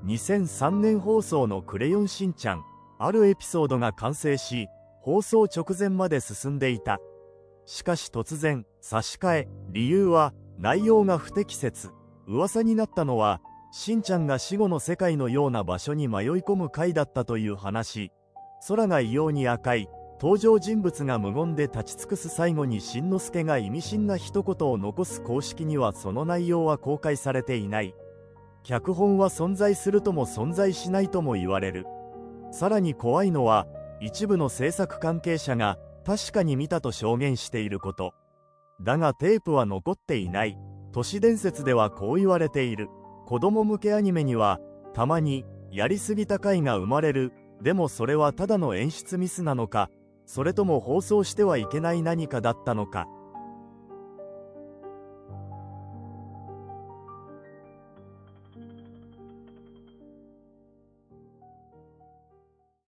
2003年放送のクレヨンしんちゃん、あるエピソードが完成し、放送直前まで進んでいた。しかし突然、差し替え、理由は、内容が不適切。噂になったのは、しんちゃんが死後の世界のような場所に迷い込む回だったという話。空が異様に赤い、登場人物が無言で立ち尽くす最後にしんのすけが意味深な一言を残す公式にはその内容は公開されていない。脚本は存在するとも存在しないとも言われる。さらに怖いのは、一部の制作関係者が確かに見たと証言していること。だがテープは残っていない。都市伝説ではこう言われている。子供向けアニメにはたまにやりすぎた回が生まれる。でもそれはただの演出ミスなのか、それとも放送してはいけない何かだったのか。